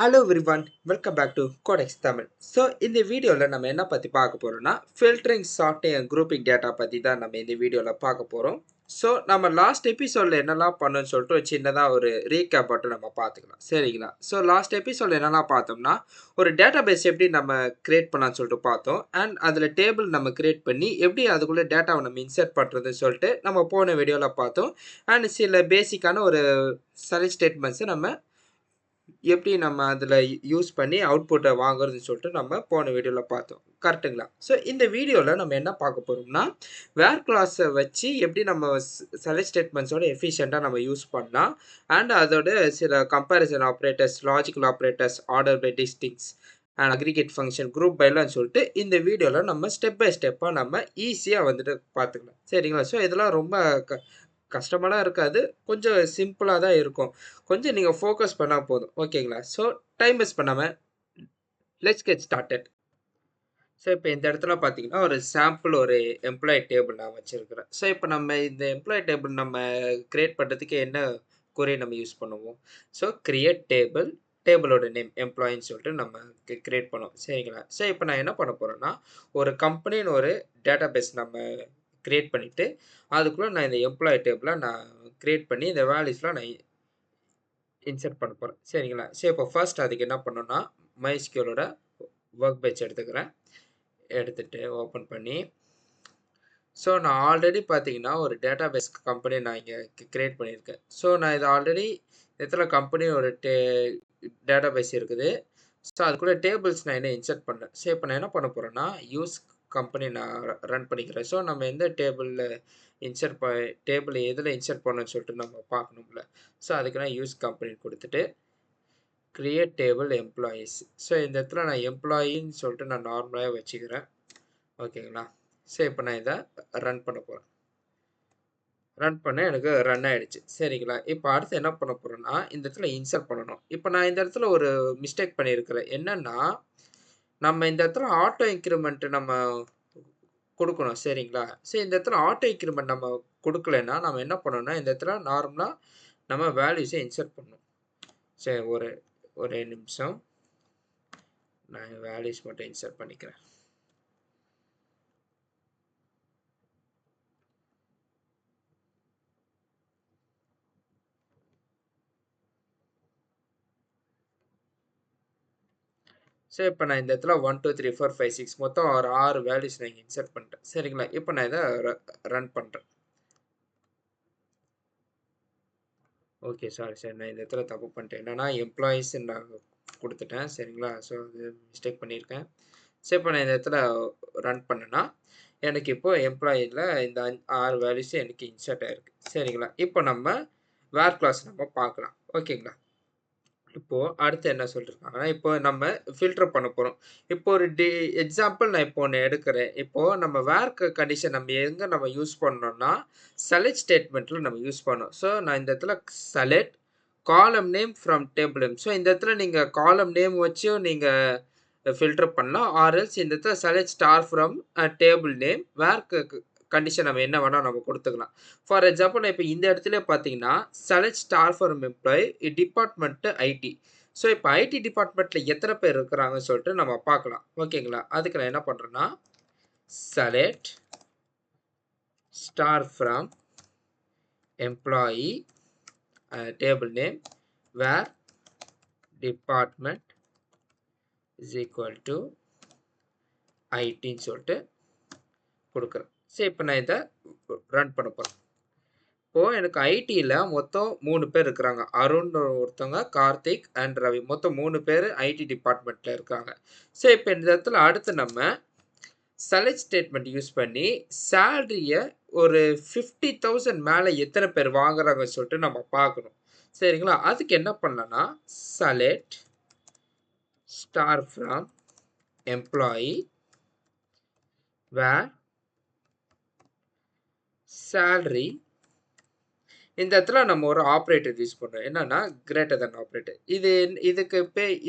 Hello everyone, welcome back to Codex Tamil. So இந்த வீடியோவில் நம்ம என்ன பற்றி பார்க்க போகிறோம்னா filtering sorting and grouping data பற்றி தான் நம்ம இந்த வீடியோவில் பார்க்க போகிறோம். ஸோ நம்ம லாஸ்ட் எபிசோடில் என்னெல்லாம் பண்ணோன்னு சொல்லிட்டு ஒரு சின்னதாக ஒரு ரீகேப் மட்டும் நம்ம பார்த்துக்கலாம், சரிங்களா? ஸோ லாஸ்ட் எபிசோடில் என்னெல்லாம் பார்த்தோம்னா ஒரு டேட்டா பேஸ் எப்படி நம்ம கிரியேட் பண்ணலான்னு சொல்லிட்டு பார்த்தோம். அண்ட் அதில் டேபிள் நம்ம கிரியேட் பண்ணி எப்படி அதுக்குள்ளே டேட்டாவை நம்ம இன்சர்ட் பண்ணுறதுன்னு சொல்லிட்டு நம்ம போன வீடியோவில் பார்த்தோம். அண்ட் சில பேசிக்கான ஒரு செலக்ட் ஸ்டேட்மெண்ட்ஸை நம்ம எப்படி நம்ம அதில் யூஸ் பண்ணி அவுட்புட்டை வாங்குறதுன்னு சொல்லிட்டு நம்ம போன வீடியோவில் பார்த்தோம், கரெக்டுங்களா? ஸோ இந்த வீடியோவில் நம்ம என்ன பார்க்க போகிறோம்னா வேர் கிளாஸை வச்சு எப்படி நம்ம செலக்ட் ஸ்டேட்மெண்ட்ஸோட எஃபிஷியண்ட்டாக நம்ம யூஸ் பண்ணலாம். அண்ட் அதோட சில comparison operators, logical operators, order by distinct and aggregate function, group பைலான்னு சொல்லிட்டு இந்த வீடியோவில் நம்ம ஸ்டெப் பை ஸ்டெப்பாக நம்ம ஈஸியாக வந்துட்டு பார்த்துக்கலாம், சரிங்களா? ஸோ இதெல்லாம் ரொம்ப கஷ்டமெல்லாம் இருக்காது, கொஞ்சம் சிம்பிளாக தான் இருக்கும். கொஞ்சம் நீங்கள் ஃபோக்கஸ் பண்ணால் போதும், ஓகேங்களா? ஸோ டைம் வேஸ்ட் பண்ணாமல் லெட்ஸ் கெட் ஸ்டார்டட். ஸோ இப்போ இந்த இடத்துல பார்த்தீங்கன்னா ஒரு சாம்பிள் ஒரு எம்ப்ளாயி டேபிள் நான் வச்சுருக்கிறேன். ஸோ இப்போ நம்ம இந்த எம்ப்ளாயி டேபிள் நம்ம கிரியேட் பண்ணுறதுக்கு என்ன query நம்ம யூஸ் பண்ணுவோம்? ஸோ கிரியேட் டேபிள், டேபிளோட நேம் எம்ப்ளாயின்னு சொல்லிட்டு நம்ம கிரியேட் பண்ணுவோம், சரிங்களா? ஸோ இப்போ நான் என்ன பண்ண போகிறேன்னா ஒரு கம்பெனின்னு ஒரு டேட்டா பேஸ் நம்ம கிரியேட் பண்ணிவிட்டு அதுக்குள்ளே நான் இந்த எம்ப்ளாயி டேபிளை நான் கிரியேட் பண்ணி இந்த வேல்யூஸ்லாம் நான் இன்சர்ட் பண்ண போகிறேன், சரிங்களா? ஸோ இப்போ ஃபர்ஸ்ட் அதுக்கு என்ன பண்ணணும்னா MySQLோட ஒர்க் பெஞ்ச் எடுத்துக்கிறேன். எடுத்துகிட்டு ஓப்பன் பண்ணி ஸோ நான் ஆல்ரெடி பார்த்தீங்கன்னா ஒரு டேட்டா பேஸ் கம்பெனி நான் இங்கே கிரியேட் பண்ணியிருக்கேன். ஸோ நான் இது ஆல்ரெடி எத்தனை கம்பெனி ஒரு டேட்டா பேஸ் இருக்குது. ஸோ அதுக்குள்ளே டேபிள்ஸ் நான் என்ன இன்சர்ட் பண்ணேன். ஸோ இப்போ நான் என்ன பண்ண போகிறேன்னா யூஸ் கம்பெனி நான் ரன் பண்ணிக்கிறேன். ஸோ நம்ம எந்த டேபிளில் டேபிள் எதில் இன்சர்ட் பண்ணணும்னு சொல்லிட்டு நம்ம பார்க்கணும்ல. ஸோ அதுக்கு நான் யூஸ் கம்பெனி கொடுத்துட்டு கிரியேட் டேபிள் எம்ப்ளாயீஸ். ஸோ இந்த இடத்துல நான் எம்ப்ளாயின்னு சொல்லிட்டு நான் நார்மலாக வச்சுக்கிறேன், ஓகேங்களா? ஸோ இப்போ நான் இதை ரன் பண்ண போகிறேன். ரன் பண்ண எனக்கு ரன் ஆகிடுச்சு, சரிங்களா? இப்போ அடுத்து என்ன பண்ண போகிறேன்னா இந்த இடத்துல இன்சர்ட் பண்ணணும். இப்போ நான் இந்த இடத்துல ஒரு மிஸ்டேக் பண்ணியிருக்கிறேன். என்னென்னா நம்ம இந்த இடத்துல ஆட்டோ இன்க்ரிமெண்ட் நம்ம கொடுக்கணும், சரிங்களா? ஸோ இந்த இடத்துல ஆட்டோ இன்க்ரிமெண்ட் நம்ம கொடுக்கலன்னா நம்ம என்ன பண்ணணும்னா இந்த இடத்துல நார்மலாக நம்ம வேல்யூஸை இன்சர்ட் பண்ணணும். சரி, ஒரு நிமிஷம் நான் வேல்யூஸ் மட்டும் இன்சர்ட் பண்ணிக்கிறேன். ஸோ இப்போ நான் இந்த இடத்துல 1 2 3 4 5 6 மொத்தம் ஒரு 6 வேல்யூஸ் நான் இங்கே இன்சர்ட் பண்ணிட்டேன், சரிங்களா? இப்போ நான் இதை ரன் பண்ணுறேன். ஓகே, சாரி நான் இந்த இடத்துல தப்பு பண்ணிட்டேன். என்னென்னா எம்ப்ளாயீஸ் நான் கொடுத்துட்டேன், சரிங்களா? ஸோ அது மிஸ்டேக் பண்ணியிருக்கேன். ஸோ இப்போ நான் இந்த இடத்துல ரன் பண்ணேன்னா எனக்கு இப்போது எம்ப்ளாயியில் இந்த 6 வேல்யூஸும் எனக்கு இன்சர்ட் ஆகிருக்கு, சரிங்களா? இப்போ நம்ம வேர் கிளாஸ் நம்ம பார்க்கலாம், ஓகேங்களா? இப்போது அடுத்து என்ன சொல்லியிருக்காங்கன்னா இப்போ நம்ம ஃபில்டர் பண்ண போகிறோம். இப்போ ஒரு எக்ஸாம்பிள் நான் இப்போ ஒன்று எடுக்கிறேன். இப்போது நம்ம வேர் கண்டிஷன் நம்ம எங்கே நம்ம யூஸ் பண்ணோம்னா செலக்ட் ஸ்டேட்மெண்ட்டில் நம்ம யூஸ் பண்ணோம். ஸோ நான் இந்த இடத்துல செலக்ட் காலம் name from table name. So இந்த இடத்துல நீங்கள் காலம் நேம் வச்சும் நீங்கள் ஃபில்டர் பண்ணலாம். ஆர்எல்ஸ் இந்த இடத்துல select star from table name where condition நம்ம என்ன வேணால் நம்ம கொடுத்துக்கலாம். ஃபார் எக்ஸாம்பிள் நான் இப்போ இந்த இடத்துல பார்த்தீங்கன்னா select star for employee department IT. So இப்போ ஐடி டிபார்ட்மெண்ட்டில் எத்தனை பேர் இருக்கிறாங்கன்னு சொல்லிட்டு நம்ம பார்க்கலாம், ஓகேங்களா? அதுக்கு நான் என்ன பண்ணுறேன்னா select star from employee table name where department is equal to ஐடின்னு சொல்லிட்டு கொடுக்குறேன். சரி, இப்போ நான் இதை ரன் பண்ண போகிறேன். இப்போது எனக்கு ஐடியில் மொத்தம் 3 பேர் இருக்கிறாங்க. அருண் ஒருத்தவங்க, கார்த்திக் அண்ட் ரவி, மொத்தம் 3 பேர் ஐடி டிபார்ட்மெண்ட்டில் இருக்காங்க. ஸோ இப்போ இந்த இடத்துல அடுத்து நம்ம செலக்ட் ஸ்டேட்மெண்ட் யூஸ் பண்ணி சேலரியை ஒரு 50,000 மேலே எத்தனை பேர் வாங்குறாங்கன்னு சொல்லிட்டு நம்ம பார்க்கணும், சரிங்களா? அதுக்கு என்ன பண்ணலான்னா select star from employee where salary. இந்த இடத்துல நம்ம ஒரு ஆப்ரேட்டர் யூஸ் பண்ணுறோம், என்னன்னா கிரேட்டர் தென் ஆப்ரேட்டர்.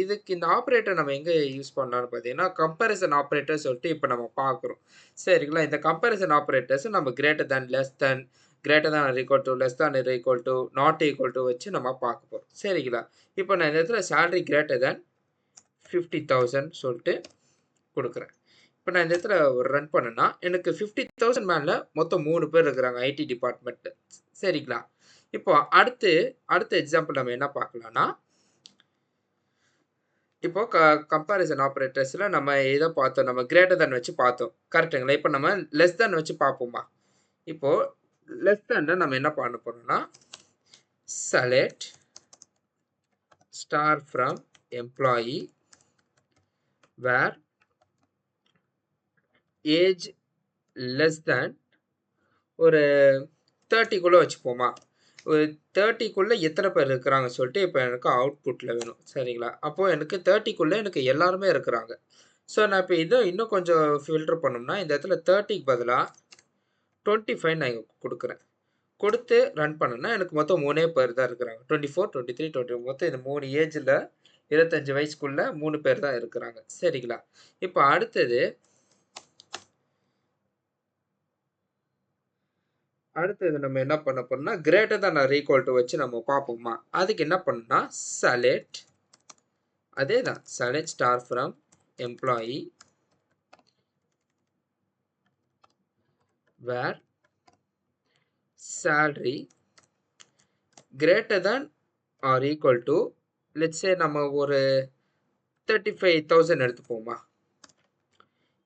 இதுக்கு இந்த ஆப்ரேட்டர் நம்ம எங்கே யூஸ் பண்ணலாம்னு பார்த்தீங்கன்னா கம்பேரிசன் ஆப்ரேட்டர் சொல்லிட்டு இப்போ நம்ம பார்க்குறோம், சரிங்களா? இந்த கம்பேரிசன் ஆப்ரேட்டர்ஸ் நம்ம greater than, less than, greater than or equal to, less than or equal to, not equal to வச்சு நம்ம பார்க்க போகிறோம். சரிங்களா? இப்போ நான் இந்த இடத்துல சேலரி கிரேட்டர் தேன் 50,000 சொல்லிட்டு கொடுக்குறேன். இப்போ நான் இந்த இடத்துல ரன் பண்ணேன்னா எனக்கு 50,000 மேலே மொத்தம் 3 பேர் இருக்கிறாங்க ஐடி டிபார்ட்மெண்ட்டு. சரிங்களா? இப்போ அடுத்த எக்ஸாம்பிள் நம்ம என்ன பார்க்கலாம்னா, இப்போ கம்பேரிசன் ஆப்ரேட்டர்ஸில் நம்ம எதை பார்த்தோம்? நம்ம கிரேட்டர் தேன் வச்சு பார்த்தோம். கரெக்டுங்களா? இப்போ நம்ம லெஸ் தேன் வச்சு பார்ப்போமா? இப்போ லெஸ் தேன்ல நம்ம என்ன பண்ண போறோம்னா, select star from employee where age less than ஒரு 30க்குள்ள வச்சுப்போமா? ஒரு 30க்குள்ள எத்தனை பேர் இருக்கிறாங்க சொல்லிட்டு இப்போ எனக்கு அவுட்புட்ல வேணும். சரிங்களா? அப்போ எனக்கு 30க்குள்ள எனக்கு எல்லாருமே இருக்கிறாங்க. ஸோ நான் இப்போ இதை இன்னும் கொஞ்சம் ஃபில்டர் பண்ணோம்னா, இந்த இடத்துல 30க்கு பதிலா 25 நான் இங்க கொடுக்குறேன். கொடுத்து ரன் பண்ணேன்னா எனக்கு மொத்தம் 3 பேர் தான் இருக்கிறாங்க. 24, 23, 20 மொத்தம் இந்த 3 ஏஜ்ல 25 வயசுக்குள்ள 3 பேர் தான் இருக்கிறாங்க. சரிங்களா? இப்போ அடுத்தது நம்ம என்ன பண்ண போறோம்னா, greater than or equal to வச்சு நம்ம பார்ப்போமா? அதுக்கு என்ன பண்ணணும்னா, select அதேதான் select star from employee where salary greater than or equal to, let's say நம்ம ஒரு 35,000 எடுத்துப்போமா?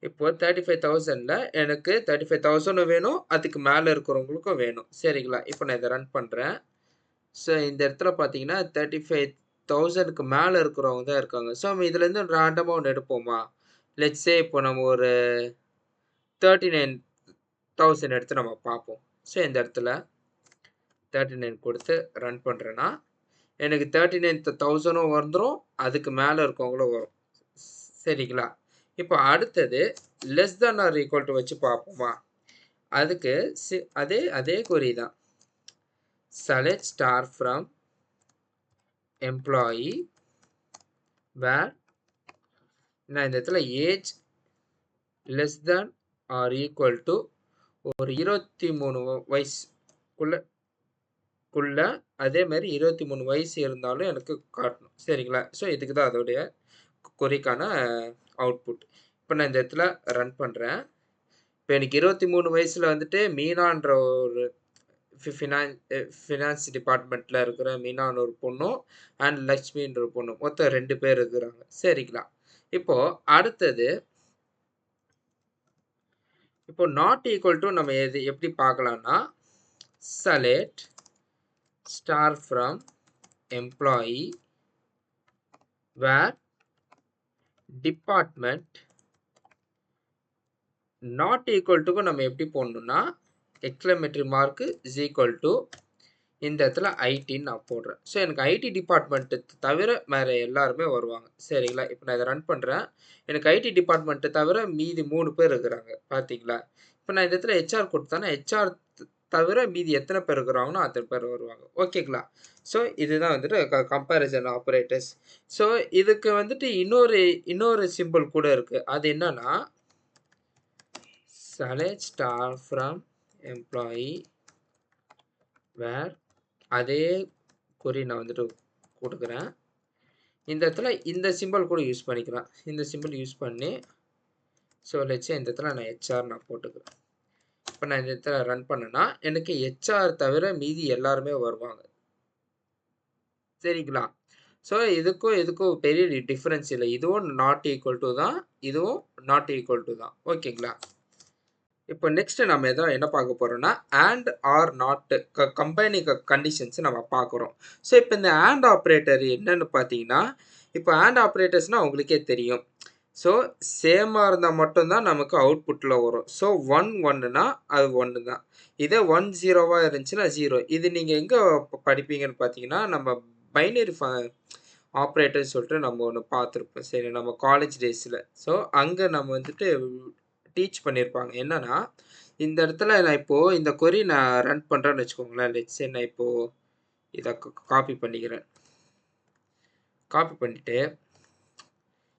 இப்போ 35,000ல எனக்கு 35,000 வேணும், அதுக்கு மேலே இருக்கிறவங்களுக்கும் வேணும். சரிங்களா? இப்போ நான் இதை ரன் பண்ணுறேன். ஸோ இந்த இடத்துல பார்த்தீங்கன்னா 35,000க்கு மேலே இருக்கிறவங்க தான் இருக்காங்க. ஸோ நம்ம இதுலேருந்து ரேண்டமாக ஒன்று எடுப்போமா? லெட்ஸ் சே இப்போ நம்ம ஒரு 39,000 எடுத்து நம்ம பார்ப்போம். ஸோ இந்த இடத்துல 39 கொடுத்து ரன் பண்ணுறேன்னா எனக்கு 39,000ம் வந்துடும், அதுக்கு மேலே இருக்கவங்களும் வரும். சரிங்களா? இப்போ அடுத்தது less than or equal to வச்சு பார்ப்போமா? அதுக்கு அதே கொரி தான். select star from employee where நான் இந்த இடத்துல age less than or equal to ஒரு 23 வயசுக்குள்ள அதே மாதிரி 23 வயசு இருந்தாலும் எனக்கு காட்டணும். சரிங்களா? ஸோ இதுக்கு தான் அதோடைய கொரிக்கான அவுட்புட். இப்போ நான் இந்த இடத்துல ரன் பண்ணுறேன். இப்போ எனக்கு 23 வயசில் வந்துட்டு மீனான்ற ஒரு ஃபினான்ஸ் டிபார்ட்மெண்ட்டில் இருக்கிற மீனான்னு ஒரு பொண்ணும் அண்ட் லக்ஷ்மின்ற ஒரு பொண்ணும் மொத்தம் 2 பேர் இருக்கிறாங்க. சரிங்களா? இப்போது அடுத்தது இப்போ நாட் ஈக்குவல் டு நம்ம எப்படி பார்க்கலாம்னா, select star from employee where department not equal டுக்கு நம்ம எப்படி போடணும்னா, exclamatory mark is equal to இந்த இடத்துல ஐடின்னு நான் போடுறேன். ஸோ எனக்கு ஐடி டிபார்ட்மெண்ட்டு தவிர வேறு எல்லாருமே வருவாங்க. சரிங்களா? இப்போ நான் இதை ரன் பண்ணுறேன். எனக்கு ஐடி டிபார்ட்மெண்ட்டு தவிர மீதி 3 பேர் இருக்கிறாங்க. பார்த்தீங்களா? இப்போ நான் இந்த இடத்துல ஹெச்ஆர் கொடுத்தேன்னா ஹெச்ஆர் தவிர மீதி எத்தனை பேர் இருக்கிறாங்களோ அத்தனை பேர் வருவாங்க. ஓகேங்களா? ஸோ இதுதான் வந்துட்டு கம்பேரிசன் ஆப்ரேட்டர்ஸ். ஸோ இதுக்கு வந்துட்டு இன்னொரு சிம்பிள் கூட இருக்குது. அது என்னன்னா, select star from employee where அதே கொரி நான் வந்துட்டு கொடுக்குறேன். இந்த இடத்துல இந்த சிம்பிள் கூட யூஸ் பண்ணிக்கலாம். இந்த சிம்பிள் யூஸ் பண்ணி ஸோ லெட்ஸ் இந்த இடத்துல நான் ஹெச்ஆர் நான் போட்டுக்கிறேன். இப்போ நான் இந்த இடத்துல ரன் பண்ணேன்னா எனக்கு ஹெச்ஆர் தவிர மீதி எல்லாருமே வருவாங்க. சரிங்களா? ஸோ இதுக்கும் பெரிய டிஃப்ரென்ஸ் இல்லை. இதுவும் நாட் ஈக்குவல் டு தான், இதுவும் நாட் ஈக்குவல் டு தான். ஓகேங்களா? இப்போ நெக்ஸ்ட் நம்ம என்ன பார்க்க போறோம்னா, and or not combining conditions நம்ம பார்க்குறோம். ஸோ இப்போ இந்த அண்ட் ஆப்ரேட்டர் என்னன்னு பார்த்தீங்கன்னா, இப்போ அண்ட் ஆப்ரேட்டர்ஸ்னால் உங்களுக்கே தெரியும். ஸோ சேமாக இருந்தால் மட்டும்தான் நமக்கு அவுட்புட்டில் வரும். ஸோ 1 1னா அது 1 தான். இதே 1 0வா இருந்துச்சுன்னா 0. இது நீங்கள் எங்கே படிப்பீங்கன்னு பார்த்தீங்கன்னா, நம்ம பைனரி ஆப்ரேட்டர்ஸ் சொல்லிட்டு நம்ம ஒன்று பார்த்துருப்போம். சரி, நம்ம காலேஜ் டேஸில். ஸோ அங்கே நம்ம வந்துட்டு டீச் பண்ணியிருப்பாங்க. என்னன்னா, இந்த இடத்துல நான் இப்போது இந்த கொரி நான் ரன் பண்ணுறேன்னு வச்சுக்கோங்களேன். லெட்ஸ் சே நான் இப்போது இதை காப்பி பண்ணிக்கிறேன். காப்பி பண்ணிவிட்டு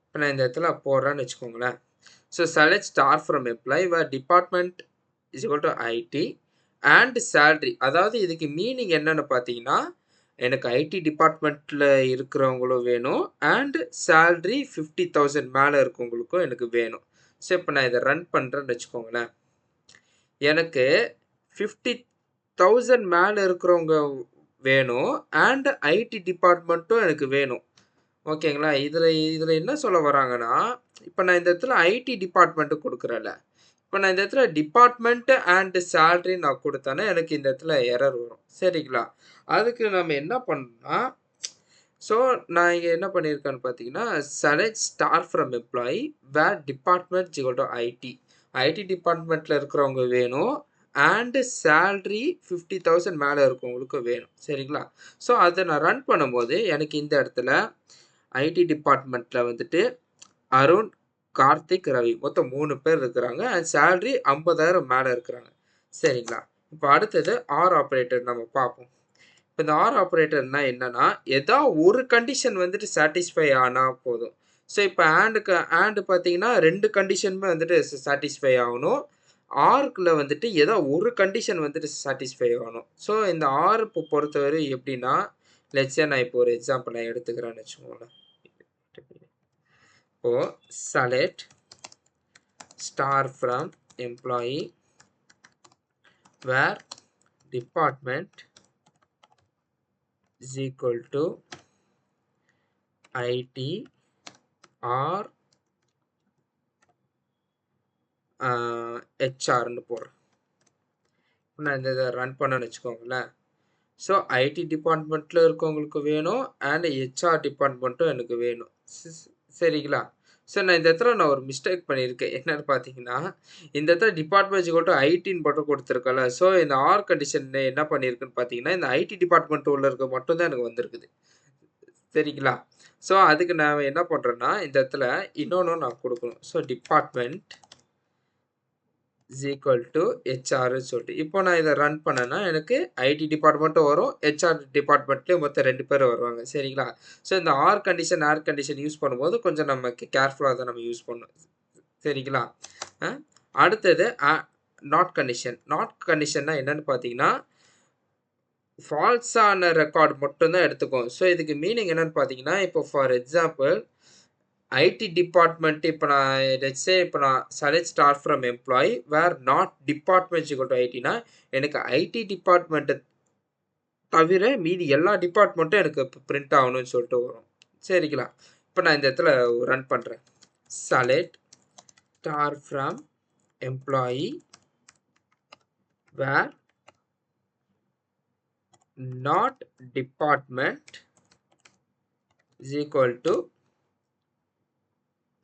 இப்போ நான் இந்த இடத்துல போடுறேன்னு வச்சுக்கோங்களேன். So select star from employee where department is equal to IT and salary. அதாவது இதுக்கு மீனிங் என்னன்னு பார்த்தீங்கன்னா, எனக்கு ஐடி டிபார்ட்மெண்ட்ல இருக்கிறவங்களும் வேணும். அண்ட் சேலரி 50,000 மேல இருக்கவங்களுக்கும் எனக்கு வேணும். ஸோ, இப்ப நான் இத ரன் பண்றேன்னு வச்சுக்கோங்களேன். எனக்கு 50,000 மேல இருக்கிறவங்க வேணும். அண்ட் ஐடி டிபார்ட்மெண்ட்டும் எனக்கு வேணும். ஓகேங்களா? இதுல இதுல என்ன சொல்ல வராங்கன்னா, இப்ப நான் இந்த இடத்துல ஐடி டிபார்ட்மெண்ட் குடுக்குறேன்ல. இப்ப நான் இந்த இடத்துல டிபார்ட்மெண்ட் அண்ட் சேலரி நான் குடுத்தேன்னா, எனக்கு இந்த இடத்துல எரர் வரும். சரிங்களா? அதுக்கு நம்ம என்ன பண்ணணும்னா, ஸோ நான் இங்க என்ன பண்ணியிருக்கேன்னு பார்த்தீங்கன்னா, select star from employee where department equal to IT. IT டிபார்ட்மெண்ட்ல இருக்கிறவங்க வேணும். அண்ட் சேலரி 50,000 மேல இருக்கவங்களுக்கு வேணும். சரிங்களா? ஸோ அத நான் ரன் பண்ணும்போது, எனக்கு இந்த இடத்துல ஐடி டிபார்ட்மெண்ட்ல வந்துட்டு அருண், கார்த்திக், ரவி மொத்தம் 3 பேர் இருக்கிறாங்க. அண்ட் சேலரி 50,000 மேல இருக்கிறாங்க. சரிங்களா? இப்ப அடுத்தது ஆர் ஆப்பரேட்டர் நம்ம பார்ப்போம். இப்ப இந்த ஆர் ஆப்பரேட்டர்னா என்னன்னா, ஏதா ஒரு கண்டிஷன் வந்துட்டு சாட்டிஸ்ஃபை ஆனா போதும். ஸோ இப்ப ஆண்ட் பார்த்தீங்கன்னா 2 கண்டிஷனுமே வந்துட்டு சாட்டிஸ்ஃபை ஆகணும். ஆர்க்குல வந்துட்டு ஏதோ ஒரு கண்டிஷன் வந்துட்டு சாட்டிஸ்ஃபை ஆகணும். ஸோ இந்த ஆர் பொறுத்தவரை எப்படின்னா, லெட்ஸ் சே நான் இப்போ ஒரு எக்ஸாம்பிள் நான் எடுத்துக்கிறேன்னு வச்சுக்கோங்களேன். இப்போ select star from employee where department is equal to IT or HRன்னு போடுறேன். நான் இந்த இதை ரன் பண்ணேன்னு வச்சுக்கோங்களேன். ஸோ ஐடி டிபார்ட்மெண்ட்டில் இருக்கவங்களுக்கு வேணும் அண்ட் ஹெச்ஆர் டிபார்ட்மெண்ட்டும் எனக்கு வேணும். சரிங்களா? ஸோ நான் இந்த இடத்துல நான் ஒரு மிஸ்டேக் பண்ணியிருக்கேன். என்னன்னு பார்த்தீங்கன்னா, இந்த இடத்துல டிபார்ட்மெண்ட் ஈக்வல் டூ ஐடின்னு மட்டும் கொடுத்துருக்கல. ஸோ இந்த ஆர் கண்டிஷன் என்ன பண்ணியிருக்குன்னு பார்த்தீங்கன்னா, இந்த ஐடி டிபார்ட்மெண்ட் உள்ள இருக்க மட்டும் தான் எனக்கு வந்திருக்குது. சரிங்களா? ஸோ அதுக்கு நான் என்ன பண்ணுறேன்னா, இந்த இடத்துல இன்னொன்னும் நான் கொடுக்கணும். So department is equal to ஹெச்ஆர்ன்னு சொல்லிட்டு இப்போ நான் இதை ரன் பண்ணேன்னா எனக்கு ஐடி டிபார்ட்மெண்ட்டும் வரும், ஹெச்ஆர் டிபார்ட்மெண்ட்லேயும் மொத்தம் 2 பேர் வருவாங்க. சரிங்களா? ஸோ இந்த ஆர் கண்டிஷன் யூஸ் பண்ணும்போது கொஞ்சம் நமக்கு கேர்ஃபுல்லாக தான் நம்ம யூஸ் பண்ணணும். சரிங்களா? அடுத்தது நாட் கண்டிஷன்னா என்னன்னு பார்த்தீங்கன்னா, ஃபால்ஸான ரெக்கார்ட் மட்டும் தான் எடுத்துக்கும். ஸோ இதுக்கு மீனிங் என்னன்னு பார்த்தீங்கன்னா, இப்போ ஃபார் எக்ஸாம்பிள் ஐடி டிபார்ட்மெண்ட் இப்போ நான் லெட்ஸ் சே இப்போ நான் select star from employee where not department equal to ஐடினா, எனக்கு ஐடி டிபார்ட்மெண்ட்டை தவிர மீதி எல்லா டிபார்ட்மெண்ட்டும் எனக்கு இப்போ பிரிண்ட் ஆகணும்னு சொல்லிட்டு வரும். சரிங்களா? இப்போ நான் இந்த இடத்துல ரன் பண்ணுறேன். Select star from employee where not department is equal to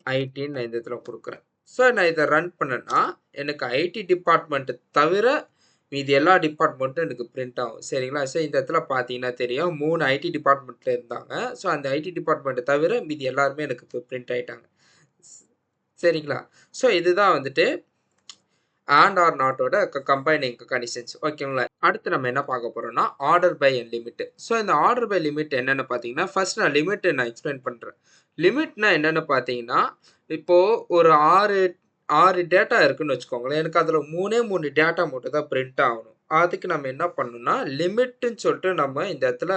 ஐடின்னு நான் இந்த இடத்துல கொடுக்குறேன். ஸோ நான் இதை ரன் பண்ணேன்னா எனக்கு ஐடி டிபார்ட்மெண்ட்டு தவிர மீதி எல்லா டிபார்ட்மெண்ட்டும் எனக்கு பிரிண்ட் ஆகும். சரிங்களா? ஸோ இந்த இடத்துல பார்த்தீங்கன்னா தெரியும் 3 ஐடி டிபார்ட்மெண்ட்டில் இருந்தாங்க. ஸோ அந்த ஐடி டிபார்ட்மெண்ட்டை தவிர மீதி எல்லாருமே எனக்கு இப்போ பிரிண்ட் ஆகிட்டாங்க. சரிங்களா? ஸோ இதுதான் வந்துட்டு அண்ட் ஆர் நாட்டோட கம்பைனிங் கண்டிஷன்ஸ். ஓகேங்களா? அடுத்து நம்ம என்ன பார்க்க போகிறோம்னா order by and limit. So இந்த ஆர்டர் பை லிமிட் என்னென்னு பார்த்தீங்கன்னா, ஃபர்ஸ்ட் நான் லிமிட்டை நான் எக்ஸ்பிளைன் பண்ணுறேன். லிமிட்னா என்னென்னு பார்த்தீங்கன்னா, இப்போது ஒரு 6 டேட்டா இருக்குன்னு வச்சுக்கோங்களேன். எனக்கு அதில் 3 டேட்டா மட்டும் தான் பிரிண்ட் ஆகணும். அதுக்கு நம்ம என்ன பண்ணணும்னா லிமிட்டுன்னு சொல்லிட்டு நம்ம இந்த இடத்துல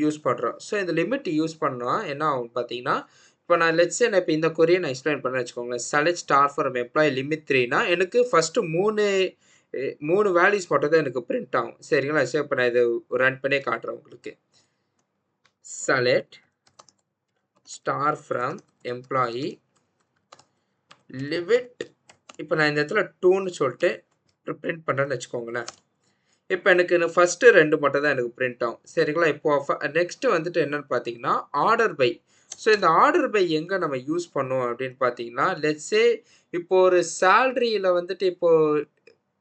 யூஸ் பண்ணுறோம். ஸோ இந்த லிமிட் யூஸ் பண்ணால் என்ன ஆகும் பார்த்தீங்கன்னா, இப்போ நான் லெட்ஸ் சே நான் இப்போ இந்த கொரியை நான் எக்ஸ்பிளைன் பண்ணேன்னு வச்சுக்கோங்களேன். Select star for employee limit 3னா எனக்கு ஃபஸ்ட்டு 3 வேல்யூஸ் மட்டும் தான் எனக்கு பிரிண்ட் ஆகும். சரிங்களா? ஸோ இப்போ நான் இதை ரன் பண்ணி காட்டுறேன் உங்களுக்கு. Select star from employee limit இப்போ நான் இந்த இடத்துல 2ன்னு சொல்லிட்டு பிரிண்ட் பண்ணுறேன்னு வச்சுக்கோங்களேன். இப்போ எனக்கு ஃபஸ்ட்டு 2 மட்டும் தான் எனக்கு பிரிண்ட் ஆகும். சரிங்களா? இப்போ நெக்ஸ்ட்டு வந்துட்டு என்னென்னு பார்த்தீங்கன்னா ஆர்டர் பை. ஸோ இந்த ஆர்டர் பை எங்கே நம்ம யூஸ் பண்ணுவோம் அப்படின்னு பார்த்தீங்கன்னா, லெட்ஸ் சே இப்போ ஒரு சேலரியில் வந்துட்டு இப்போது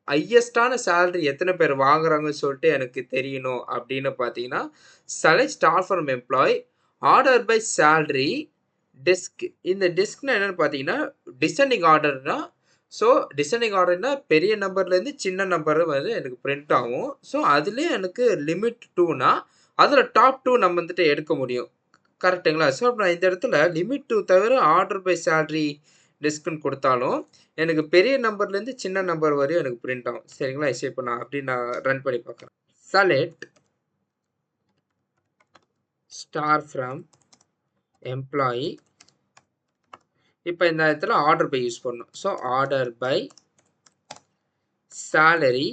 ஹையஸ்டான சேலரி எத்தனை பேர் வாங்குறாங்கன்னு சொல்லிட்டு எனக்கு தெரியணும் அப்படின்னு பார்த்தீங்கன்னா, select star from employee order by salary desc. இந்த டெஸ்க்னா என்னென்னு பார்த்தீங்கன்னா டிசெண்டிங் ஆர்டர்னா, ஸோ டிசெண்டிங் ஆர்டர்னா பெரிய நம்பர்லேருந்து சின்ன நம்பர் வந்து எனக்கு பிரிண்ட் ஆகும். ஸோ அதுலேயே எனக்கு லிமிட் 2னா அதில் டாப் 2 நம்ம வந்துட்டு எடுக்க முடியும். கரெக்டுங்களா? ஸோ நான் இந்த இடத்துல லிமிட் 2 தவிர ஆர்டர் பை சேலரி டெஸ்க்குன்னு கொடுத்தாலும் எனக்கு பெரிய நம்பர்லேருந்து சின்ன நம்பர் வரையும் எனக்கு பிரிண்ட் ஆகும். சரிங்களா? சரி இப்போ நான் ரன் பண்ணி பார்க்குறேன். Select star from employee. இப்போ இந்த இடத்துல ஆர்டர் பை யூஸ் பண்ணணும். So order by salary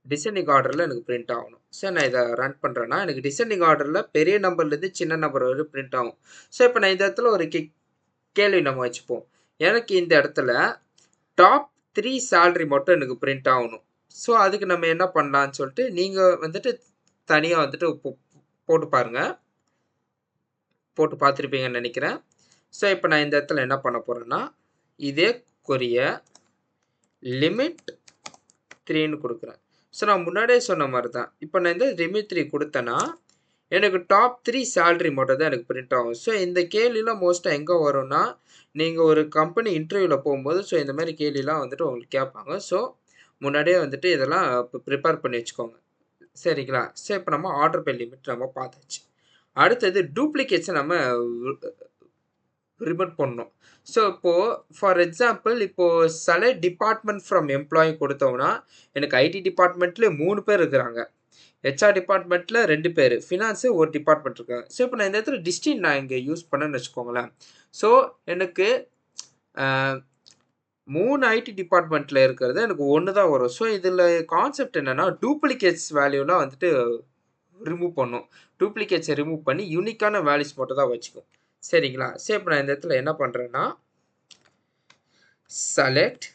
descending ஆர்டரில் எனக்கு பிரிண்ட் ஆகணும். சார் நான் இதை ரன் பண்ணுறேன்னா எனக்கு டிசெண்டிங் ஆர்டரில் பெரிய நம்பர்லேருந்து சின்ன நம்பர் வரை பிரிண்ட் ஆகும். ஸோ இப்போ நான் இந்த இடத்துல ஒரு கேள்வி நம்ம வச்சுப்போம். எனக்கு இந்த இடத்துல டாப் 3 சேலரி மட்டும் எனக்கு பிரிண்ட் ஆகணும். ஸோ அதுக்கு நம்ம என்ன பண்ணலான்னு சொல்லிட்டு நீங்கள் வந்துட்டு தனியாக வந்துட்டு போட்டு பாருங்கள். போட்டு பார்த்துருப்பீங்கன்னு நினைக்கிறேன். ஸோ இப்போ நான் இந்த இடத்துல என்ன பண்ண போகிறேன்னா இதே கொரிய லிமிட் 3ன்னு கொடுக்குறேன். ஸோ நான் முன்னாடியே சொன்ன மாதிரி தான். இப்போ நான் இந்த லிமிட் 3 கொடுத்தேன்னா எனக்கு டாப் 3 சேலரி மட்டும் தான் எனக்கு பிரிண்ட் ஆகும். ஸோ இந்த கேள்விலாம் மோஸ்ட்டாக எங்கே வரும்னா நீங்கள் ஒரு கம்பெனி இன்டர்வியூவில் போகும்போது ஸோ இந்த மாதிரி கேள்விலாம் வந்துட்டு உங்களுக்கு கேட்பாங்க. ஸோ முன்னாடியே வந்துட்டு இதெல்லாம் ப்ரிப்பேர் பண்ணி வச்சுக்கோங்க. சரிங்களா? ஸோ இப்போ நம்ம ஆர்டர் பை லிமிட் நம்ம பார்த்தாச்சு. அடுத்தது டூப்ளிகேட்ஸை நம்ம ரிமூவ் பண்ணணும். ஸோ இப்போது ஃபார் எக்ஸாம்பிள் இப்போது செலக்ட் டிபார்ட்மெண்ட் ஃப்ரம் எம்ப்ளாயி கொடுத்தோம்னா எனக்கு ஐடி டிபார்ட்மெண்ட்லேயே 3 பேர் இருக்கிறாங்க. ஹெச்ஆர் டிபார்ட்மெண்ட்டில் 2 பேர், ஃபினான்ஸு ஒரு டிபார்ட்மெண்ட் இருக்காங்க. ஸோ இப்போ நான் இந்த இடத்துல டிஸ்டின் நான் இங்கே யூஸ் பண்ணேன்னு வச்சுக்கோங்களேன். ஸோ எனக்கு 3 ஐடி டிபார்ட்மெண்ட்டில் இருக்கிறது எனக்கு 1 தான் வரும். ஸோ இதில் கான்செப்ட் என்னென்னா டூப்ளிகேட்ஸ் வேல்யூலாம் வந்துட்டு ரிமூவ் பண்ணும். டூப்ளிகேட்ஸை ரிமூவ் பண்ணி யூனிக்கான வேல்யூஸ் மட்டும் தான் வச்சுக்கும். சரிங்களா? சரி இப்போ நான் இந்த இடத்துல என்ன பண்ணுறேன்னா select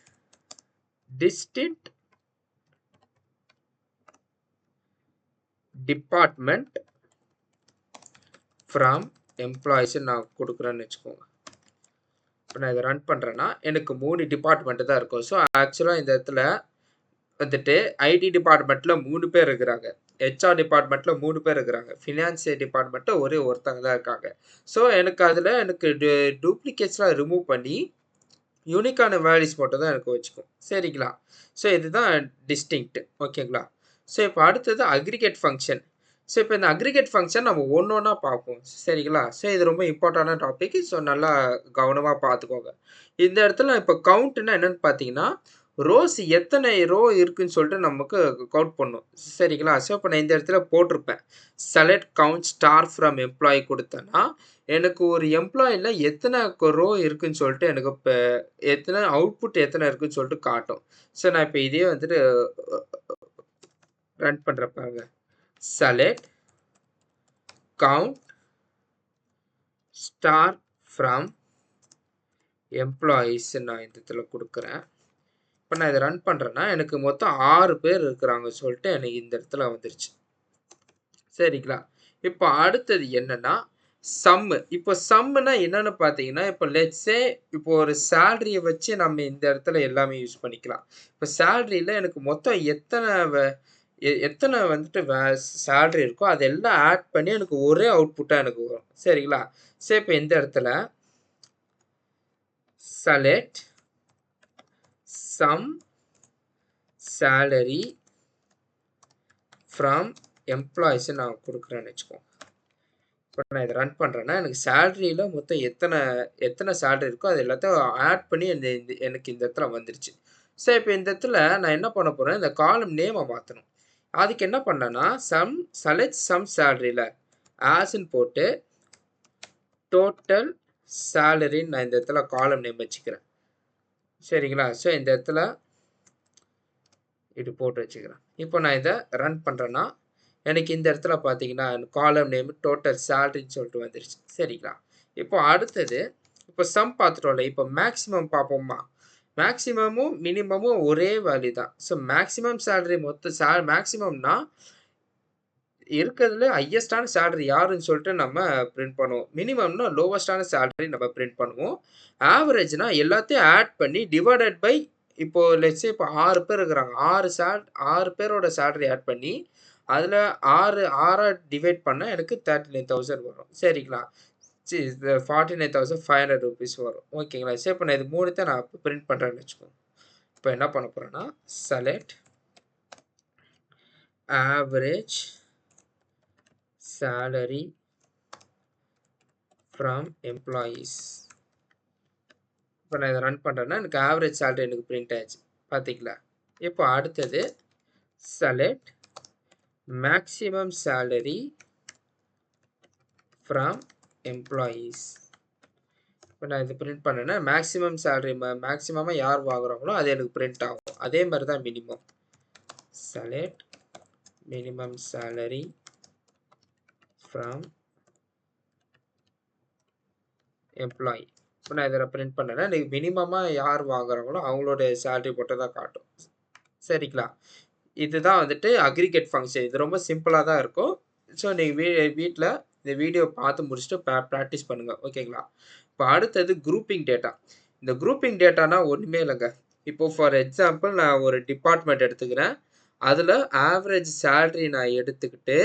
distinct department from employees நான் கொடுக்குறேன்னு வச்சுக்கோங்க. இப்போ நான் இதை ரன் பண்ணுறேன்னா எனக்கு 3 டிபார்ட்மெண்ட்டு தான் இருக்கும். ஸோ ஆக்சுவலாக இந்த இடத்துல வந்துட்டு ஐடி டிபார்ட்மெண்ட்டில் 3 பேர் இருக்கிறாங்க, ஹெச்ஆர் டிபார்ட்மெண்ட்டில் 3 பேர் இருக்கிறாங்க, ஃபினான்ஸ் டிபார்ட்மெண்ட்டில் ஒருத்தங்க தான் இருக்காங்க. ஸோ எனக்கு அதில் எனக்கு டூப்ளிகேட்ஸ்லாம் ரிமூவ் பண்ணி யூனிக்கான வேல்யூஸ் மட்டும் தான் எனக்கு வச்சுக்கும். சரிங்களா? ஸோ இதுதான் டிஸ்டிங்க்ட். ஓகேங்களா? ஸோ இப்போ அடுத்தது அக்ரிகேட் ஃபங்க்ஷன். ஸோ இப்போ இந்த அக்ரிகேட் ஃபங்க்ஷன் நம்ம ஒன்றா பார்ப்போம். சரிங்களா? ஸோ இது ரொம்ப இம்பார்ட்டண்டான டாபிக். ஸோ நல்லா கவனமாக பார்த்துக்கோங்க. இந்த இடத்துல இப்போ கவுண்ட்னா என்னென்னு பார்த்தீங்கன்னா ரோஸ் எத்தனை ரோ இருக்குன்னு சொல்லிட்டு நமக்கு கவுண்ட் பண்ணும். சரிங்களா? ஸோ இப்போ நான் இந்த இடத்துல போட்டிருப்பேன் select count star from employee கொடுத்தேன்னா எனக்கு ஒரு எம்ப்ளாயில் எத்தனை ரோ இருக்குன்னு சொல்லிட்டு எனக்கு இப்போ எத்தனை அவுட்புட் எத்தனை இருக்குன்னு சொல்லிட்டு காட்டும். ஸோ நான் இப்போ இதே வந்துட்டு ரன் பண்ணுறப்பாங்க select count star from employees நான் இந்த இடத்துல கொடுக்குறேன். இப்போ நான் இதை ரன் பண்ணுறேன்னா எனக்கு மொத்தம் 6 பேர் இருக்கிறாங்க சொல்லிட்டு எனக்கு இந்த இடத்துல வந்துருச்சு. சரிங்களா? இப்போ அடுத்தது என்னன்னா சம்மு. இப்போ சம்முனா என்னன்னு பார்த்தீங்கன்னா இப்போ லெட்ஸே இப்போ ஒரு சேலரியை வச்சு நம்ம இந்த இடத்துல எல்லாமே யூஸ் பண்ணிக்கலாம். இப்போ சேலரியில் எனக்கு மொத்தம் எத்தனை வந்துட்டு சேலரி இருக்கோ அதெல்லாம் ஆட் பண்ணி எனக்கு ஒரே அவுட்புட்டாக எனக்கு வரும். சரிங்களா? சரி இப்போ இந்த இடத்துல select sum salary from employees நான் கொடுக்குறேன்னு வச்சுக்கோங்க. இப்போ நான் இதை ரன் பண்ணுறேன்னா எனக்கு சேலரியில் மொத்தம் எத்தனை சேலரி இருக்கோ அது எல்லாத்தையும் ஆட் பண்ணி எனக்கு இந்த இடத்துல வந்துருச்சு. ஸோ இப்போ இந்த இடத்துல நான் என்ன பண்ண போகிறேன் இந்த காலம் நேமை மாற்றணும். அதுக்கு என்ன பண்ணேன்னா செலக்ட் சம் சேலரியில் ஆஸ்ன்னு போட்டு டோட்டல் சேலரின்னு நான் இந்த இடத்துல காலம் நேம் வச்சுக்கிறேன். சரிங்களா? ஸோ இந்த இடத்துல இது போட்டு வச்சுக்கிறேன். இப்போ நான் இதை ரன் பண்ணுறேன்னா எனக்கு இந்த இடத்துல பார்த்தீங்கன்னா காலம் நேம் டோட்டல் சேலரின்னு சொல்லிட்டு வந்துருச்சு. சரிங்களா? இப்போ அடுத்தது இப்போ சம் பார்த்துட்டோம்ல. இப்போ மேக்ஸிமம் பார்ப்போமா? மேக்ஸிமமும் மினிமமும் ஒரே வேல்யூ தான். ஸோ மேக்ஸிமம் சேலரி மேக்ஸிமம்னா இருக்கிறதுல ஹையஸ்டான சேலரி யாருன்னு சொல்லிட்டு நம்ம பிரிண்ட் பண்ணுவோம். மினிமம்னா லோவஸ்டான சேலரி நம்ம பிரிண்ட் பண்ணுவோம். ஆவரேஜ்னா எல்லாத்தையும் ஆட் பண்ணி டிவைடட் பை இப்போ லெட்ஸே இப்போ 6 பேர் இருக்கிறாங்க. 6 பேரோட சேலரி ஆட் பண்ணி அதில் 6 டிவைட் பண்ணால் எனக்கு 39,000 வரும். சரிங்களா? 49,500 ருபீஸ் வரும். ஓகேங்களா? சரி இப்போ நான் இது 3 நான் பிரிண்ட் பண்ணுறேன்னு வச்சுக்கோங்க. இப்போ என்ன பண்ண போகிறேன்னா select average salary from employees இப்போ நான் இதை ரன் பண்ணுறேன்னா எனக்கு ஆவரேஜ் சேலரி எனக்கு பிரிண்ட் ஆயிடுச்சு பார்த்தீங்களா. இப்போ அடுத்தது select maximum salary from employees. இப்போ நான் இது பிரிண்ட் பண்ணேன்னா மேக்ஸிமம் சேலரி மேக்ஸிமமாக யார் வாங்குறாங்களோ அது எனக்கு பிரிண்ட் ஆகும். அதே மாதிரி தான் minimum. Select minimum salary from employee. இப்போ நான் இதில் பிரிண்ட் பண்ணேன்னா நீங்கள் மினிமமாக யார் வாங்குறாங்களோ அவங்களோட சேலரி மட்டும் தான் காட்டும். சரிங்களா. இதுதான் வந்துட்டு அக்ரிகேட் ஃபங்க்ஷன். இது ரொம்ப சிம்பிளாக தான் இருக்கும். ஸோ நீங்கள் வீட்டில் இந்த வீடியோ பார்த்து முடிச்சுட்டு ப்ராக்டிஸ் பண்ணுங்கள். ஓகேங்களா. இப்போ அடுத்தது குரூப்பிங் டேட்டா. இந்த குரூப்பிங் டேட்டானா ஒன்றுமே இல்லைங்க. இப்போது ஃபார் எக்ஸாம்பிள் நான் ஒரு டிபார்ட்மெண்ட் எடுத்துக்கிறேன். அதில் ஆவரேஜ் சேலரி நான் எடுத்துக்கிட்டு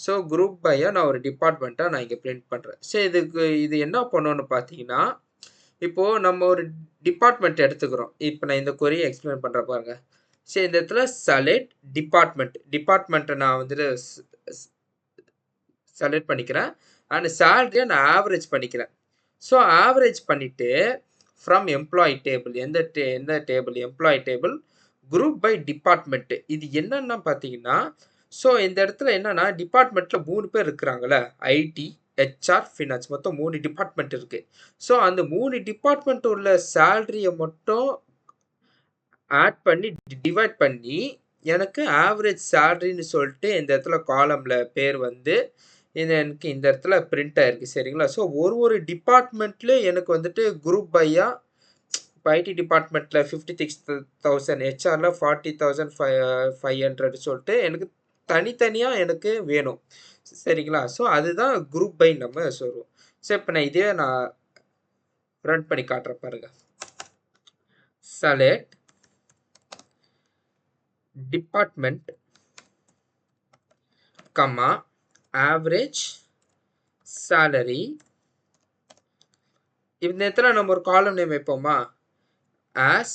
ஸோ குரூப் பையாக நான் ஒரு டிபார்ட்மெண்ட்டாக நான் இங்கே பிரிண்ட் பண்ணுறேன். ஸோ இது என்ன பண்ணணும்னு பார்த்தீங்கன்னா, இப்போது நம்ம ஒரு டிபார்ட்மெண்ட் எடுத்துக்கிறோம். இப்போ நான் இந்த கொரியை எக்ஸ்பிளைன் பண்ணுற பாருங்க. ஸோ இந்த இடத்துல செலக்ட் டிபார்ட்மெண்ட்டை நான் வந்துட்டு செலக்ட் பண்ணிக்கிறேன். அண்ட் சேலரியை நான் ஆவரேஜ் பண்ணிக்கிறேன். ஸோ ஆவரேஜ் பண்ணிவிட்டு ஃப்ரம் எம்ப்ளாயி டேபிள் எந்த table employee table group by department. இது என்னென்னா பார்த்தீங்கன்னா, ஸோ இந்த இடத்துல என்னென்னா டிபார்ட்மெண்ட்டில் 3 பேர் இருக்கிறாங்களே, ஐடி, ஹெச்ஆர், ஃபினான்ஸ் மொத்தம் 3 டிபார்ட்மெண்ட் இருக்குது. ஸோ அந்த 3 டிபார்ட்மெண்ட் உள்ள சேலரியை மட்டும் ஆட் பண்ணி டிவைட் பண்ணி எனக்கு ஆவரேஜ் சேலரின்னு சொல்லிட்டு இந்த இடத்துல காலமில் பேர் வந்து இது எனக்கு இந்த இடத்துல பிரிண்ட் ஆயிருக்கு. சரிங்களா. ஸோ ஒரு டிபார்ட்மெண்ட்லேயும் எனக்கு வந்துட்டு குரூப் பையாக இப்போ ஐடி டிபார்ட்மெண்ட்டில் 56,000, ஹெச்ஆரில் 40,500 சொல்லிட்டு எனக்கு தனித்தனியாக எனக்கு வேணும். சரிங்களா. ஸோ அதுதான் குரூப் பை நம்ம சொல்லுவோம். ஸோ இப்போ நான் இதே நான் ரன் பண்ணி காட்டுறேன் பாருங்க. Select department comma average salary. இந்த இடத்துல நம்ம ஒரு காலம் நேம் வைப்போமா, as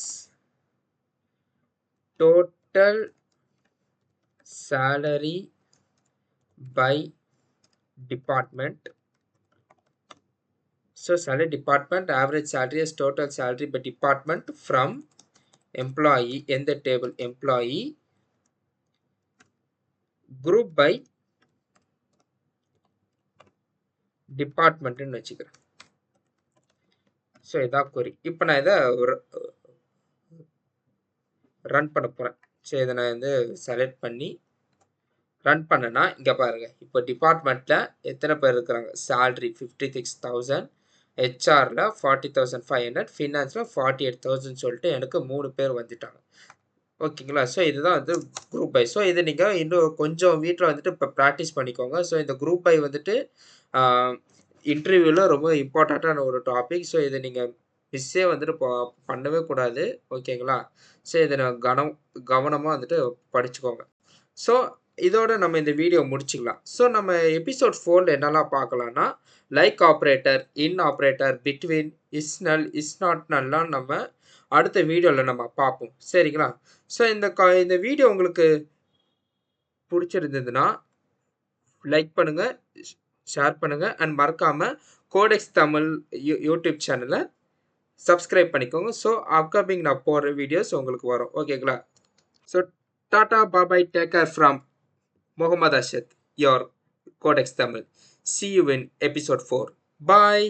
total salary by department. So salary department average salary as total salary by department from employee in the table employee group by department ன்னு வச்சுக்கிறேன். So இதான் கொரி. இப்போ நான் இதை ரன் பண்ண போகிறேன். ஸோ இதை நான் வந்து செலக்ட் பண்ணி ரன் பண்ணேன்னா இங்கே பாருங்கள். இப்போ டிபார்ட்மெண்ட்டில் எத்தனை பேர் இருக்கிறாங்க, சேலரி 56,000, ஹெச்ஆரில் 40,500, ஃபினான்ஸில் 48,000 சொல்லிட்டு எனக்கு 3 பேர் வந்துட்டாங்க. ஓகேங்களா. ஸோ இதுதான் வந்து குரூப் பை. ஸோ இது நீங்கள் இன்னும் கொஞ்சம் வீட்டில் வந்துட்டு இப்போ ப்ராக்டிஸ் பண்ணிக்கோங்க. ஸோ இந்த குரூப் பை வந்துட்டு இன்டர்வியூவில் ரொம்ப இம்பார்ட்டண்ட்டான ஒரு டாபிக். ஸோ இதை நீங்கள் மிஸ்ஸே வந்துட்டு பண்ணவே கூடாது. ஓகேங்களா. ஸோ இதை நான் கவனமாக வந்துட்டு படிச்சுக்கோங்க. ஸோ இதோட நம்ம இந்த வீடியோ முடிச்சுக்கலாம். ஸோ நம்ம எபிசோட் 4ல் என்னெல்லாம் பார்க்கலாம்னா, like operator, in operator, between, is null, is not நல்லாம் நம்ம அடுத்த வீடியோவில் நம்ம பார்ப்போம். சரிங்களா. ஸோ இந்த வீடியோ உங்களுக்கு பிடிச்சிருந்ததுன்னா லைக் பண்ணுங்கள், ஷேர் பண்ணுங்கள், அண்ட் மறக்காமல் கோடெக்ஸ் தமிழ் யூடியூப் சேனலை சப்ஸ்கிரைப் பண்ணிக்கோங்க. ஸோ அப்கமிங் நான் போடுற வீடியோஸ் உங்களுக்கு வரும். ஓகேங்களா. So tata bye bye, take care from Muhammad Ashad, your Codex Tamil. See you in episode 4. Bye.